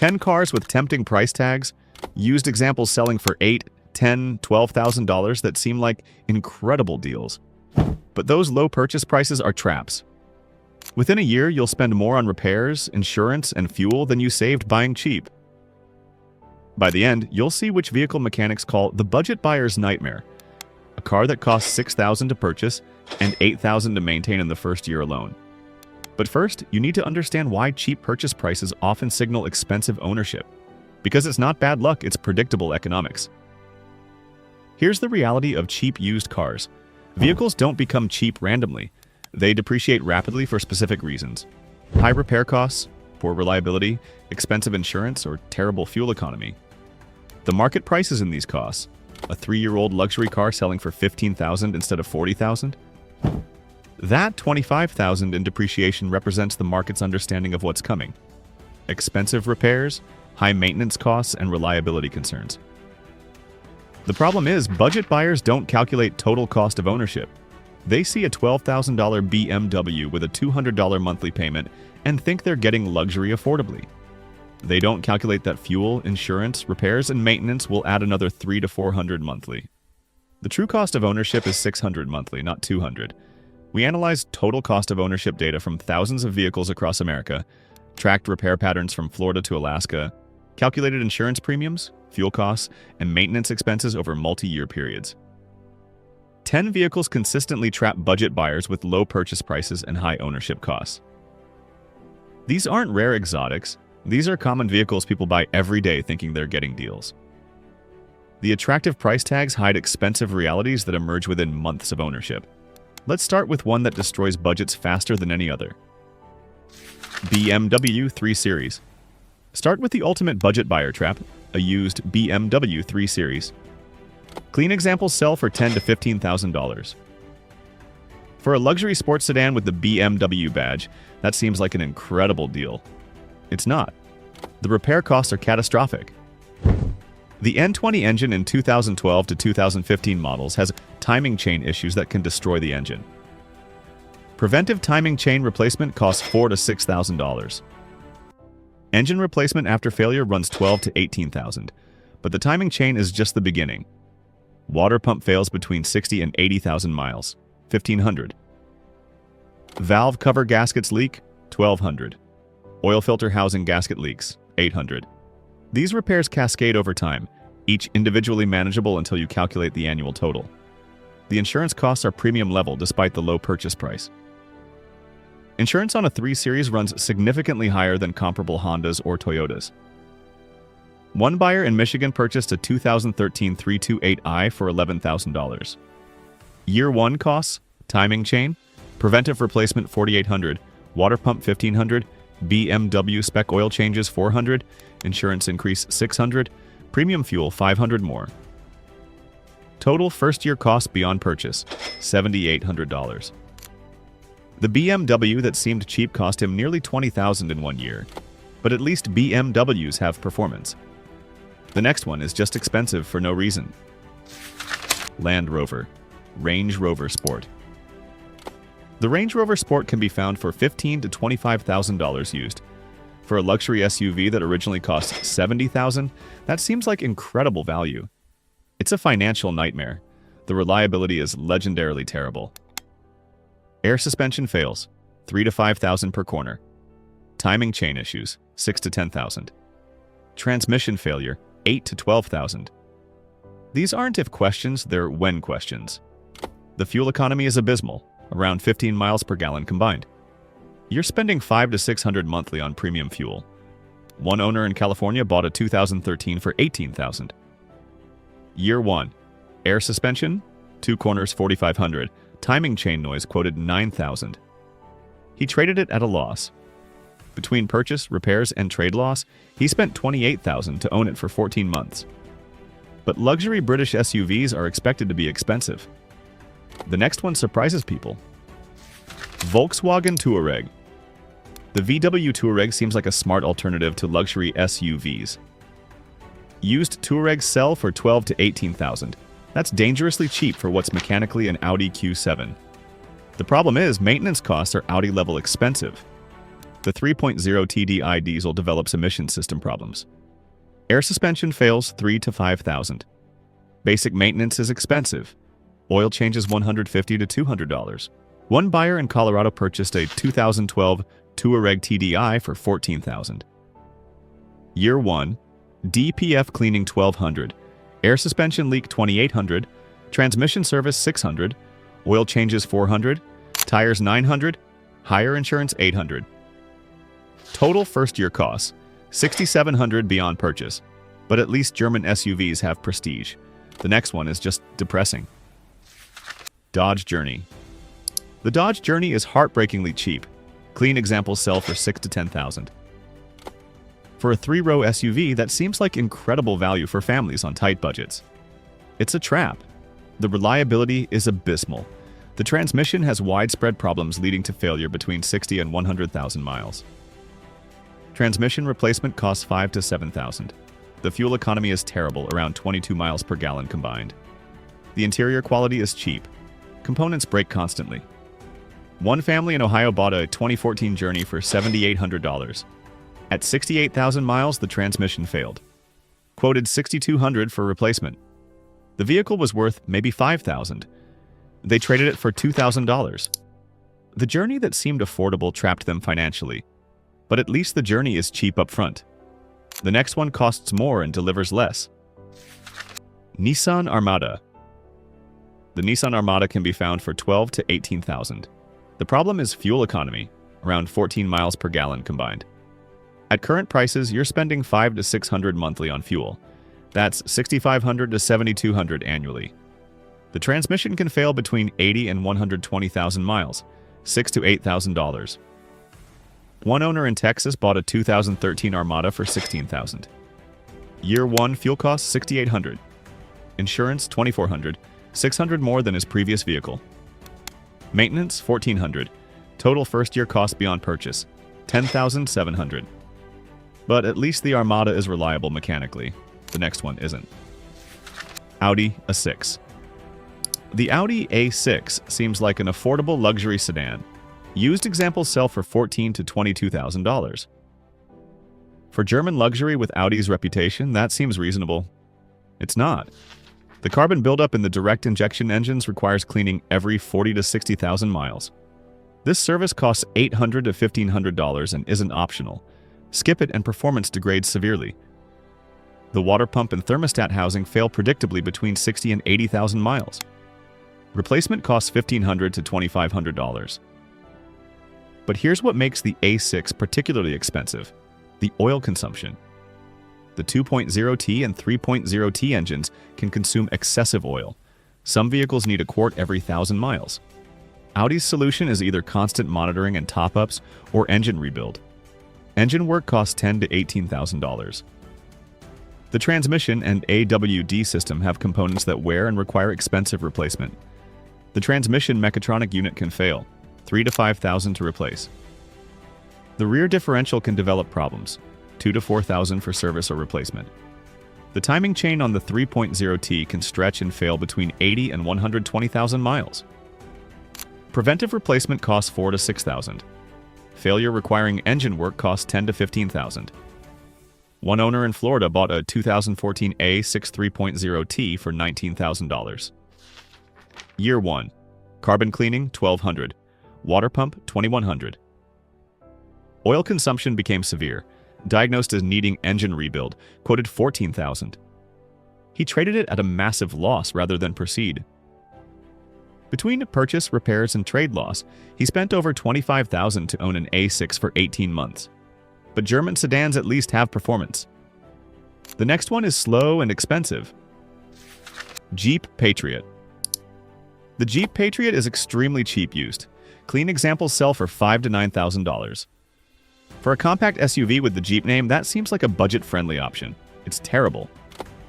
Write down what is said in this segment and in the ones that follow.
10 cars with tempting price tags, used examples selling for $8,000, $10,000, $12,000 that seem like incredible deals. But those low purchase prices are traps. Within a year, you'll spend more on repairs, insurance, and fuel than you saved buying cheap. By the end, you'll see which vehicle mechanics call the budget buyer's nightmare. A car that costs $6,000 to purchase and $8,000 to maintain in the first year alone. But first, you need to understand why cheap purchase prices often signal expensive ownership. Because it's not bad luck, it's predictable economics. Here's the reality of cheap used cars. Vehicles don't become cheap randomly. They depreciate rapidly for specific reasons. High repair costs, poor reliability, expensive insurance, or terrible fuel economy. The market prices in these costs. A 3-year-old luxury car selling for $15,000 instead of $40,000? That $25,000 in depreciation represents the market's understanding of what's coming. Expensive repairs, high maintenance costs, and reliability concerns. The problem is, budget buyers don't calculate total cost of ownership. They see a $12,000 BMW with a $200 monthly payment and think they're getting luxury affordably. They don't calculate that fuel, insurance, repairs, and maintenance will add another $300 to $400 monthly. The true cost of ownership is $600 monthly, not $200. We analyzed total cost of ownership data from thousands of vehicles across America, tracked repair patterns from Florida to Alaska, calculated insurance premiums, fuel costs, and maintenance expenses over multi-year periods. 10 vehicles consistently trap budget buyers with low purchase prices and high ownership costs. These aren't rare exotics. These are common vehicles people buy every day thinking they're getting deals. The attractive price tags hide expensive realities that emerge within months of ownership. Let's start with one that destroys budgets faster than any other. BMW 3 Series. Start with the ultimate budget buyer trap, a used BMW 3 Series. Clean examples sell for $10,000 to $15,000. For a luxury sports sedan with the BMW badge, that seems like an incredible deal. It's not. The repair costs are catastrophic. The N20 engine in 2012 to 2015 models has timing chain issues that can destroy the engine. Preventive timing chain replacement costs $4,000 to $6,000. Engine replacement after failure runs $12,000 to $18,000, but the timing chain is just the beginning. Water pump fails between 60 and 80,000 miles, $1,500. Valve cover gaskets leak, $1,200. Oil filter housing gasket leaks, $800. These repairs cascade over time, each individually manageable until you calculate the annual total. The insurance costs are premium level despite the low purchase price. Insurance on a 3 Series runs significantly higher than comparable Hondas or Toyotas. One buyer in Michigan purchased a 2013 328i for $11,000. Year 1 costs, timing chain, preventive replacement $4,800, water pump $1,500, BMW spec oil changes $400, insurance increase $600, premium fuel $500 more. Total first-year cost beyond purchase, $7,800. The BMW that seemed cheap cost him nearly $20,000 in 1 year, but at least BMWs have performance. The next one is just expensive for no reason. Land Rover, Range Rover Sport. The Range Rover Sport can be found for $15,000 to $25,000 used. For a luxury SUV that originally cost $70,000, that seems like incredible value. It's a financial nightmare. The reliability is legendarily terrible. Air suspension fails, $3,000 to $5,000 per corner. Timing chain issues, $6,000 to $10,000. Transmission failure, $8,000 to $12,000. These aren't if questions, they're when questions. The fuel economy is abysmal, around 15 miles per gallon combined. You're spending $500 to $600 monthly on premium fuel. One owner in California bought a 2013 for $18,000. Year 1. Air suspension, 2 corners $4,500. Timing chain noise quoted $9,000. He traded it at a loss. Between purchase, repairs, and trade loss, he spent $28,000 to own it for 14 months. But luxury British SUVs are expected to be expensive. The next one surprises people. Volkswagen Touareg. The VW Touareg seems like a smart alternative to luxury SUVs. Used Touaregs sell for $12,000 to $18,000. That's dangerously cheap for what's mechanically an Audi Q7. The problem is maintenance costs are Audi-level expensive. The 3.0 TDI diesel develops emission system problems. Air suspension fails 3 to 5,000. Basic maintenance is expensive. Oil changes $150 to $200. One buyer in Colorado purchased a 2012 Touareg TDI for $14,000. Year 1, DPF cleaning $1,200, air suspension leak $2,800, transmission service $600, oil changes $400, tires $900, higher insurance $800. Total first-year costs $6,700 beyond purchase, but at least German SUVs have prestige. The next one is just depressing. Dodge Journey. The Dodge Journey is heartbreakingly cheap. Clean examples sell for $6,000 to $10,000. For a 3-row SUV, that seems like incredible value for families on tight budgets. It's a trap. The reliability is abysmal. The transmission has widespread problems leading to failure between 60 and 100,000 miles. Transmission replacement costs $5,000 to $7,000. The fuel economy is terrible, around 22 miles per gallon combined. The interior quality is cheap. Components break constantly. One family in Ohio bought a 2014 Journey for $7,800. At 68,000 miles, the transmission failed. Quoted $6,200 for replacement. The vehicle was worth maybe $5,000. They traded it for $2,000. The Journey that seemed affordable trapped them financially. But at least the Journey is cheap up front. The next one costs more and delivers less. Nissan Armada. The Nissan Armada can be found for $12,000 to $18,000. The problem is fuel economy, around 14 miles per gallon combined. At current prices, you're spending $500 to $600 monthly on fuel. That's $6,500 to $7,200 annually. The transmission can fail between 80 and 120,000 miles, $6,000 to $8,000. One owner in Texas bought a 2013 Armada for $16,000. Year 1 fuel costs $6,800. Insurance $2,400, $600 more than his previous vehicle. Maintenance $1,400. Total first-year cost beyond purchase $10,700. But at least the Armada is reliable mechanically. The next one isn't. Audi A6. The Audi A6 seems like an affordable luxury sedan. Used examples sell for $14,000 to $22,000. For German luxury with Audi's reputation, that seems reasonable. It's not. The carbon buildup in the direct injection engines requires cleaning every 40,000 to 60,000 miles. This service costs $800 to $1,500 and isn't optional. Skip it and performance degrades severely. The water pump and thermostat housing fail predictably between 60 and 80,000 miles. Replacement costs $1,500 to $2,500. But here's what makes the A6 particularly expensive: the oil consumption. The 2.0T and 3.0T engines can consume excessive oil. Some vehicles need a quart every 1,000 miles. Audi's solution is either constant monitoring and top-ups or engine rebuild. Engine work costs $10,000 to $18,000. The transmission and AWD system have components that wear and require expensive replacement. The transmission mechatronic unit can fail, $3,000 to $5,000 to replace. The rear differential can develop problems, $2,000 to $4,000 for service or replacement. The timing chain on the 3.0T can stretch and fail between 80 and 120,000 miles. Preventive replacement costs $4,000 to $6,000. Failure requiring engine work costs $10,000 to $15,000. One owner in Florida bought a 2014 A6 3.0T for $19,000. Year 1. Carbon cleaning $1,200. Water pump $2,100. Oil consumption became severe. Diagnosed as needing engine rebuild, quoted $14,000. He traded it at a massive loss rather than proceed. Between purchase, repairs, and trade loss, he spent over $25,000 to own an A6 for 18 months. But German sedans at least have performance. The next one is slow and expensive. Jeep Patriot. The Jeep Patriot is extremely cheap used. Clean examples sell for $5,000 to $9,000. For a compact SUV with the Jeep name, that seems like a budget-friendly option. It's terrible.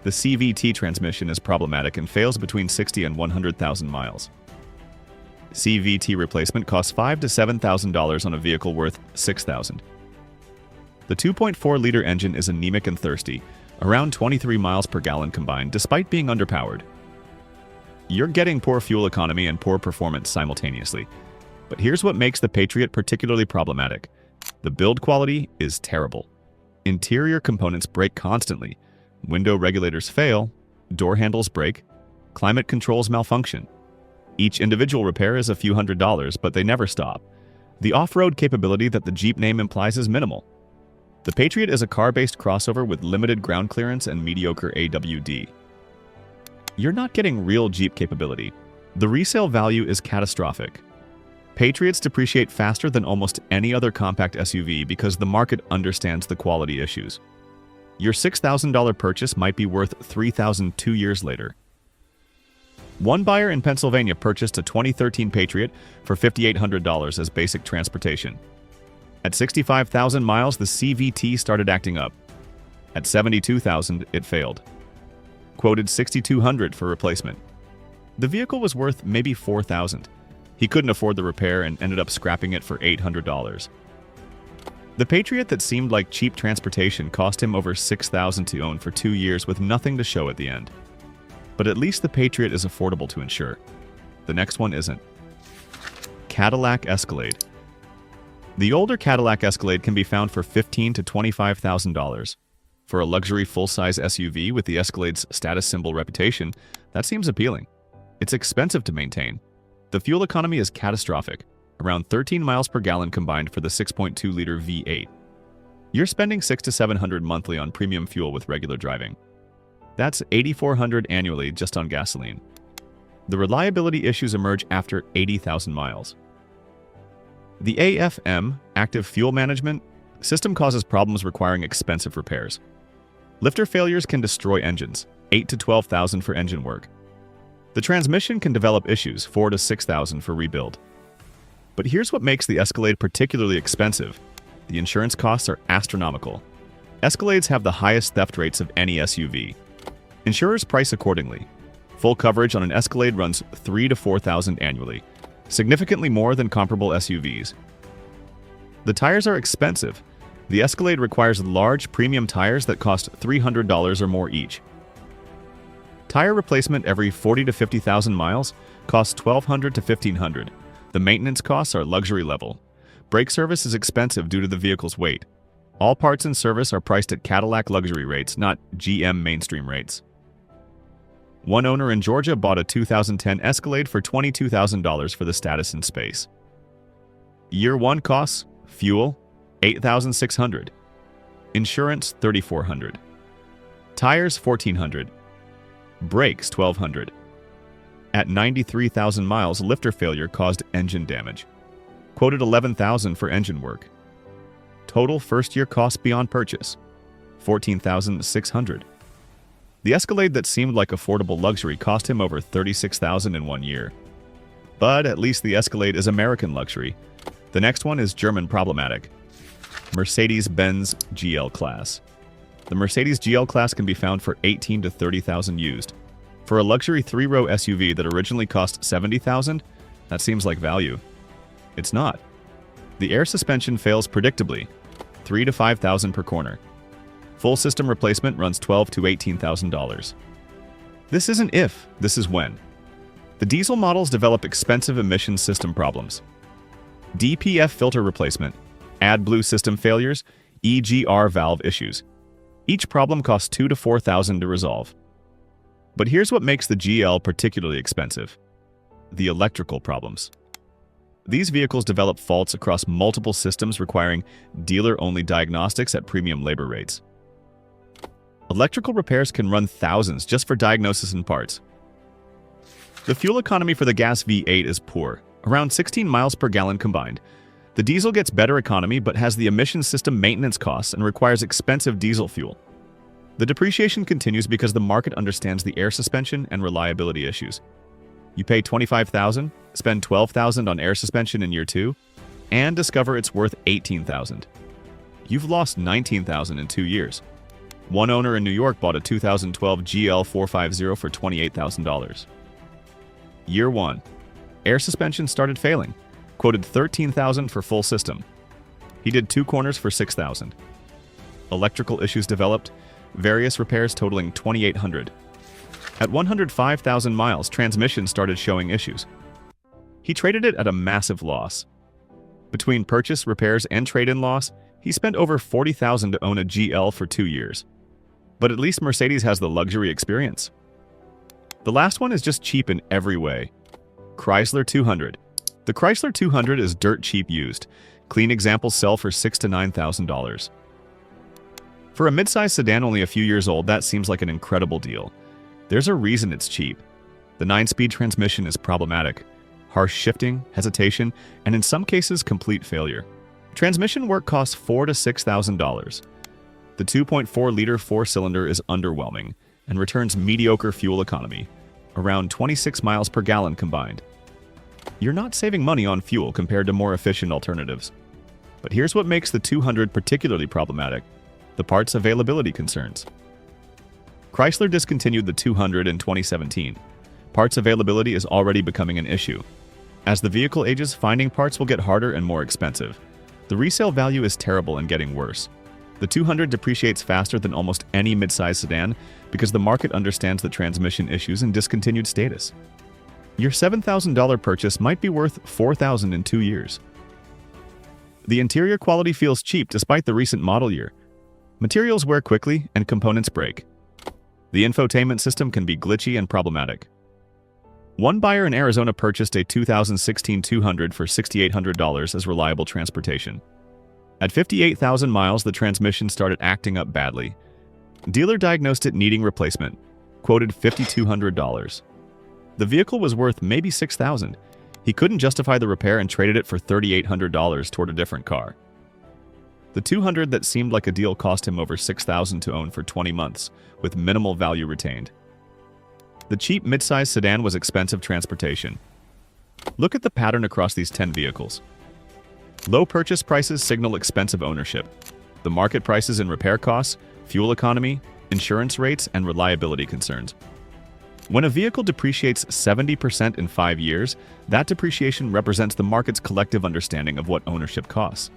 The CVT transmission is problematic and fails between 60 and 100,000 miles. CVT replacement costs $5,000 to $7,000 on a vehicle worth $6,000. The 2.4-liter engine is anemic and thirsty, around 23 miles per gallon combined, despite being underpowered. You're getting poor fuel economy and poor performance simultaneously. But here's what makes the Patriot particularly problematic: The build quality is terrible. Interior components break constantly. Window regulators fail, door handles break, climate controls malfunction. Each individual repair is a few $100s, but they never stop. The off-road capability that the Jeep name implies is minimal. The Patriot is a car-based crossover with limited ground clearance and mediocre AWD. You're not getting real Jeep capability. The resale value is catastrophic. Patriots depreciate faster than almost any other compact SUV because the market understands the quality issues. Your $6,000 purchase might be worth $3,000 2 years later. One buyer in Pennsylvania purchased a 2013 Patriot for $5,800 as basic transportation. At 65,000 miles, the CVT started acting up. At 72,000, it failed. Quoted $6,200 for replacement. The vehicle was worth maybe $4,000. He couldn't afford the repair and ended up scrapping it for $800. The Patriot that seemed like cheap transportation cost him over $6,000 to own for 2 years with nothing to show at the end. But at least the Patriot is affordable to insure. The next one isn't. Cadillac Escalade. The older Cadillac Escalade can be found for $15,000 to $25,000. For a luxury full-size SUV with the Escalade's status symbol reputation, that seems appealing. It's expensive to maintain. The fuel economy is catastrophic, around 13 miles per gallon combined for the 6.2-liter V8. You're spending $600 to $700 monthly on premium fuel with regular driving. That's $8,400 annually just on gasoline. The reliability issues emerge after 80,000 miles. The AFM, Active Fuel Management, system causes problems requiring expensive repairs. Lifter failures can destroy engines, $8,000 to $12,000 for engine work. The transmission can develop issues, $4,000 to $6,000 for rebuild. But here's what makes the Escalade particularly expensive. The insurance costs are astronomical. Escalades have the highest theft rates of any SUV. Insurers price accordingly. Full coverage on an Escalade runs $3,000 to $4,000 annually, significantly more than comparable SUVs. The tires are expensive. The Escalade requires large premium tires that cost $300 or more each. Tire replacement every 40,000 to 50,000 miles costs $1,200 to $1,500. The maintenance costs are luxury level. Brake service is expensive due to the vehicle's weight. All parts and service are priced at Cadillac luxury rates, not GM mainstream rates. One owner in Georgia bought a 2010 Escalade for $22,000 for the status and space. Year 1 costs: fuel, $8,600. Insurance, $3,400. Tires, $1,400. Brakes, $1,200. At 93,000 miles, lifter failure caused engine damage. Quoted $11,000 for engine work. Total first-year cost beyond purchase, $14,600. The Escalade that seemed like affordable luxury cost him over $36,000 in 1 year. But at least the Escalade is American luxury. The next one is German problematic. Mercedes-Benz GL Class. The Mercedes GL Class can be found for $18,000 to $30,000 used. For a luxury 3-row SUV that originally cost $70,000, that seems like value. It's not. The air suspension fails predictably, $3,000 to $5,000 per corner. Full system replacement runs $12,000 to $18,000. This isn't if, this is when. The diesel models develop expensive emission system problems. DPF filter replacement, AdBlue system failures, EGR valve issues. Each problem costs $2,000 to $4,000 to resolve. But here's what makes the GL particularly expensive: the electrical problems. These vehicles develop faults across multiple systems requiring dealer-only diagnostics at premium labor rates. Electrical repairs can run thousands just for diagnosis and parts. The fuel economy for the gas V8 is poor, around 16 miles per gallon combined. The diesel gets better economy but has the emission system maintenance costs and requires expensive diesel fuel. The depreciation continues because the market understands the air suspension and reliability issues. You pay $25,000, spend $12,000 on air suspension in year 2, and discover it's worth $18,000. You've lost $19,000 in 2 years. One owner in New York bought a 2012 GL 450 for $28,000. Year 1. Air suspension started failing. Quoted $13,000 for full system. He did 2 corners for $6,000. Electrical issues developed, various repairs totaling $2,800. At 105,000 miles, transmission started showing issues. He traded it at a massive loss. Between purchase, repairs, and trade-in loss, he spent over $40,000 to own a GL for 2 years. But at least Mercedes has the luxury experience. The last one is just cheap in every way. Chrysler 200. The Chrysler 200 is dirt cheap used. Clean examples sell for $6,000 to $9,000. For a midsize sedan only a few years old, that seems like an incredible deal. There's a reason it's cheap. The 9-speed transmission is problematic. Harsh shifting, hesitation, and in some cases, complete failure. Transmission work costs $4,000 to $6,000. The 2.4-liter 4-cylinder is underwhelming and returns mediocre fuel economy, around 26 miles per gallon combined. You're not saving money on fuel compared to more efficient alternatives. But here's what makes the 200 particularly problematic: the parts availability concerns. Chrysler discontinued the 200 in 2017. Parts availability is already becoming an issue. As the vehicle ages, finding parts will get harder and more expensive. The resale value is terrible and getting worse. The 200 depreciates faster than almost any midsize sedan because the market understands the transmission issues and discontinued status. Your $7,000 purchase might be worth $4,000 in 2 years. The interior quality feels cheap despite the recent model year. Materials wear quickly and components break. The infotainment system can be glitchy and problematic. One buyer in Arizona purchased a 2016 200 for $6,800 as reliable transportation. At 58,000 miles, the transmission started acting up badly. Dealer diagnosed it needing replacement, quoted $5,200. The vehicle was worth maybe $6,000. He couldn't justify the repair and traded it for $3,800 toward a different car. The 200 that seemed like a deal cost him over $6,000 to own for 20 months, with minimal value retained. The cheap midsize sedan was expensive transportation. Look at the pattern across these 10 vehicles. Low purchase prices signal expensive ownership. The market prices in repair costs, fuel economy, insurance rates, and reliability concerns. When a vehicle depreciates 70% in 5 years, that depreciation represents the market's collective understanding of what ownership costs.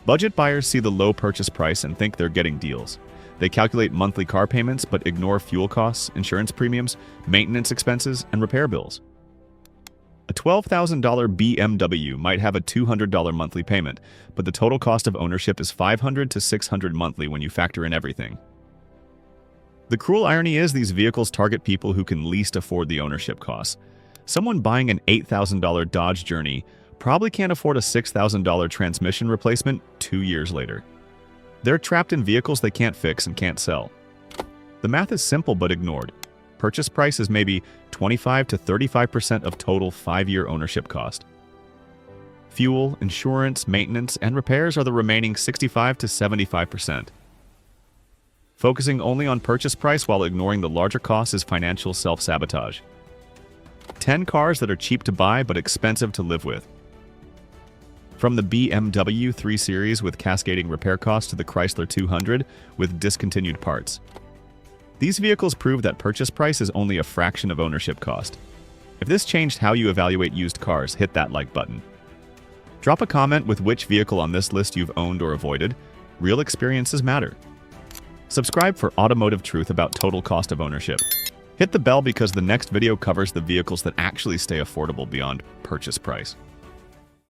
Budget buyers see the low purchase price and think they're getting deals. They calculate monthly car payments but ignore fuel costs, insurance premiums, maintenance expenses, and repair bills. A $12,000 BMW might have a $200 monthly payment, but the total cost of ownership is $500 to $600 monthly when you factor in everything. The cruel irony is these vehicles target people who can least afford the ownership costs. Someone buying an $8,000 Dodge Journey probably can't afford a $6,000 transmission replacement 2 years later. They're trapped in vehicles they can't fix and can't sell. The math is simple but ignored. Purchase price is maybe 25 to 35% of total 5-year ownership cost. Fuel, insurance, maintenance, and repairs are the remaining 65 to 75%. Focusing only on purchase price while ignoring the larger costs is financial self-sabotage. 10 cars that are cheap to buy but expensive to live with. From the BMW 3 Series with cascading repair costs to the Chrysler 200 with discontinued parts. These vehicles prove that purchase price is only a fraction of ownership cost. If this changed how you evaluate used cars, hit that like button. Drop a comment with which vehicle on this list you've owned or avoided. Real experiences matter. Subscribe for automotive truth about total cost of ownership. Hit the bell because the next video covers the vehicles that actually stay affordable beyond purchase price.